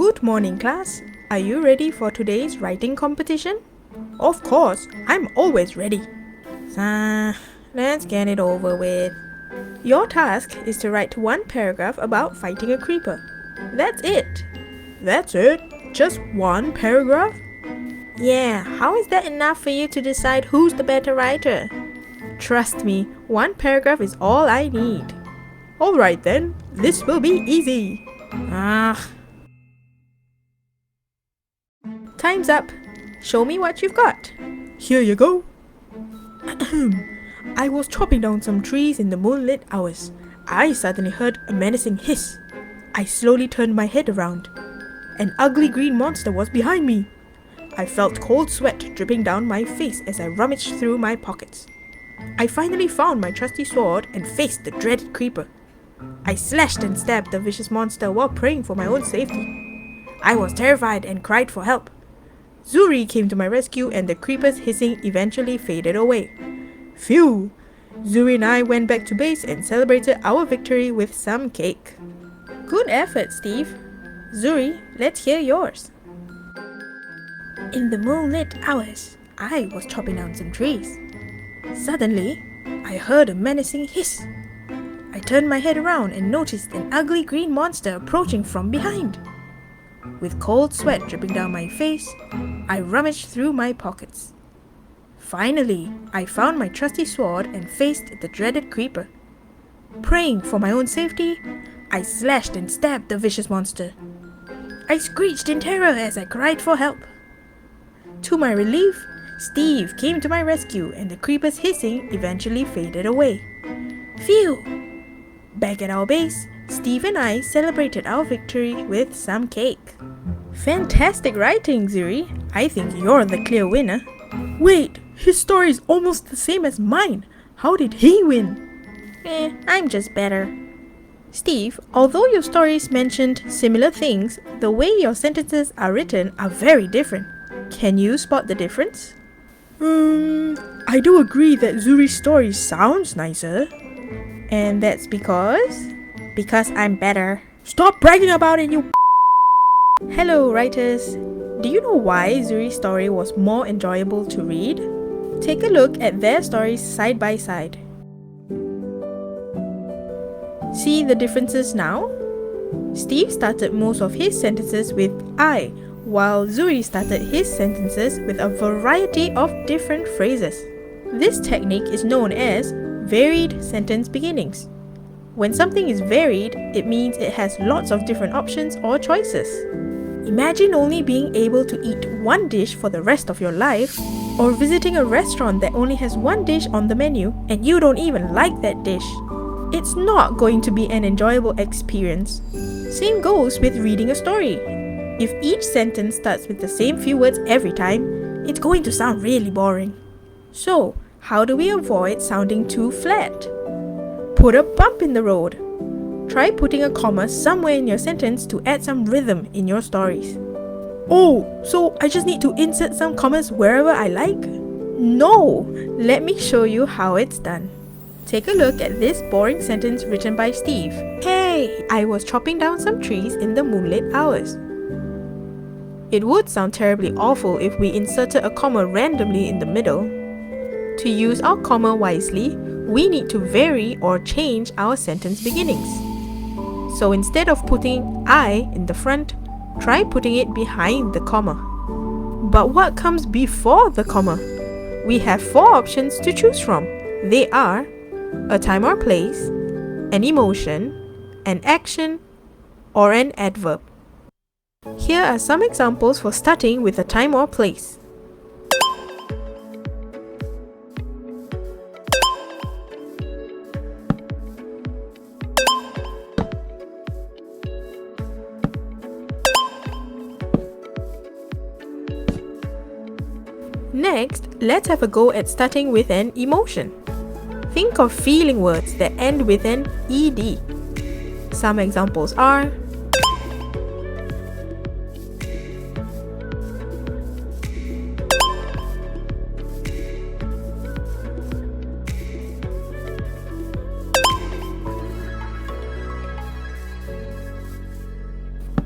Good morning, class. Are you ready for today's writing competition? Of course, I'm always ready. Let's get it over with. Your task is to write one paragraph about fighting a creeper. That's it. That's it? Just one paragraph? Yeah, how is that enough for you to decide who's the better writer? Trust me, one paragraph is all I need. Alright then, this will be easy. Time's up. Show me what you've got. Here you go. I was chopping down some trees in the moonlit hours. I suddenly heard a menacing hiss. I slowly turned my head around. An ugly green monster was behind me. I felt cold sweat dripping down my face as I rummaged through my pockets. I finally found my trusty sword and faced the dreaded creeper. I slashed and stabbed the vicious monster while praying for my own safety. I was terrified and cried for help. Zuri came to my rescue and the creeper's hissing eventually faded away. Phew! Zuri and I went back to base and celebrated our victory with some cake. Good effort, Steve. Zuri, let's hear yours. In the moonlit hours, I was chopping down some trees. Suddenly, I heard a menacing hiss. I turned my head around and noticed an ugly green monster approaching from behind. With cold sweat dripping down my face, I rummaged through my pockets. Finally, I found my trusty sword and faced the dreaded creeper. Praying for my own safety, I slashed and stabbed the vicious monster. I screeched in terror as I cried for help. To my relief, Steve came to my rescue and the creeper's hissing eventually faded away. Phew! Back at our base, Steve and I celebrated our victory with some cake. Fantastic writing, Zuri. I think you're the clear winner. Wait, his story is almost the same as mine. How did he win? I'm just better. Steve, although your stories mentioned similar things, the way your sentences are written are very different. Can you spot the difference? I do agree that Zuri's story sounds nicer. And that's because? Because I'm better. Stop bragging about it, you Hello, writers. Do you know why Zuri's story was more enjoyable to read? Take a look at their stories side by side. See the differences now? Steve started most of his sentences with I, while Zuri started his sentences with a variety of different phrases. This technique is known as varied sentence beginnings. When something is varied, it means it has lots of different options or choices. Imagine only being able to eat one dish for the rest of your life, or visiting a restaurant that only has one dish on the menu and you don't even like that dish. It's not going to be an enjoyable experience. Same goes with reading a story. If each sentence starts with the same few words every time, it's going to sound really boring. So, how do we avoid sounding too flat? Put a bump in the road. Try putting a comma somewhere in your sentence to add some rhythm in your stories. Oh, so I just need to insert some commas wherever I like? No! Let me show you how it's done. Take a look at this boring sentence written by Steve. Hey, I was chopping down some trees in the moonlit hours. It would sound terribly awful if we inserted a comma randomly in the middle. To use our comma wisely, we need to vary or change our sentence beginnings. So instead of putting I in the front, try putting it behind the comma. But what comes before the comma? We have 4 options to choose from. They are a time or place, an emotion, an action, or an adverb. Here are some examples for starting with a time or place. Next, let's have a go at starting with an emotion. Think of feeling words that end with an ed. Some examples are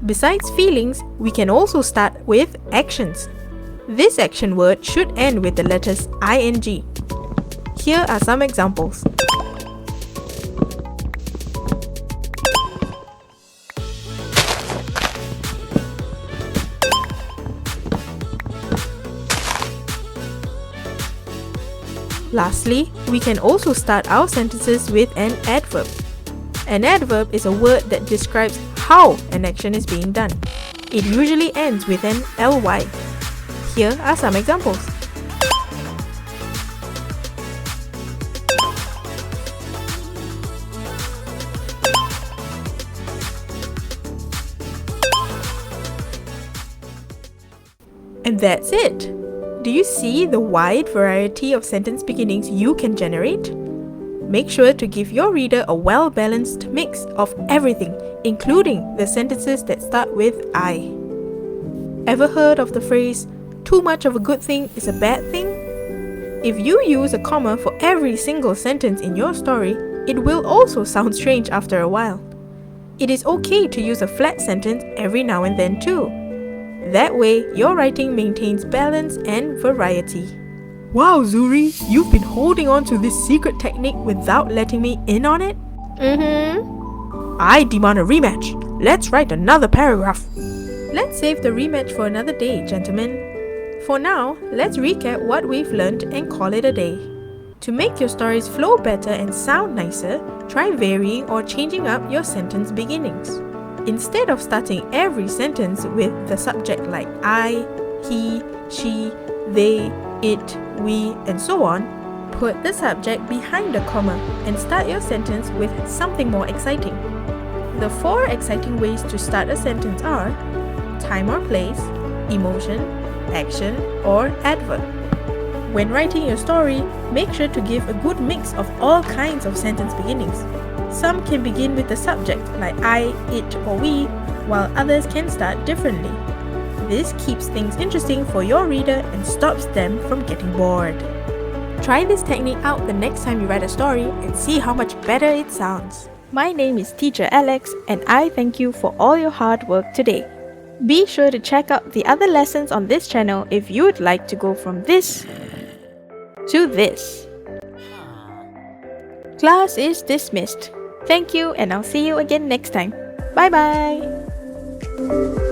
Besides feelings, we can also start with actions. This action word should end with the letters ing. Here are some examples. Lastly, we can also start our sentences with an adverb. An adverb is a word that describes how an action is being done. It usually ends with an ly. Here are some examples. And that's it! Do you see the wide variety of sentence beginnings you can generate? Make sure to give your reader a well-balanced mix of everything, including the sentences that start with I. Ever heard of the phrase, too much of a good thing is a bad thing? If you use a comma for every single sentence in your story, it will also sound strange after a while. It is okay to use a flat sentence every now and then too. That way, your writing maintains balance and variety. Wow, Zuri, you've been holding on to this secret technique without letting me in on it? I demand a rematch. Let's write another paragraph. Let's save the rematch for another day, gentlemen. For now, let's recap what we've learned and call it a day. To make your stories flow better and sound nicer, try varying or changing up your sentence beginnings. Instead of starting every sentence with the subject like I, he, she, they, it, we, and so on, put the subject behind the comma and start your sentence with something more exciting. The 4 exciting ways to start a sentence are time or place, emotion, action, or adverb. When writing your story, make sure to give a good mix of all kinds of sentence beginnings. Some can begin with the subject like I, it, or we, while others can start differently. This keeps things interesting for your reader and stops them from getting bored. Try this technique out the next time you write a story and see how much better it sounds. My name is Teacher Alex, and I thank you for all your hard work today. Be sure to check out the other lessons on this channel if you would like to go from this to this. Class is dismissed. Thank you, and I'll see you again next time. Bye bye!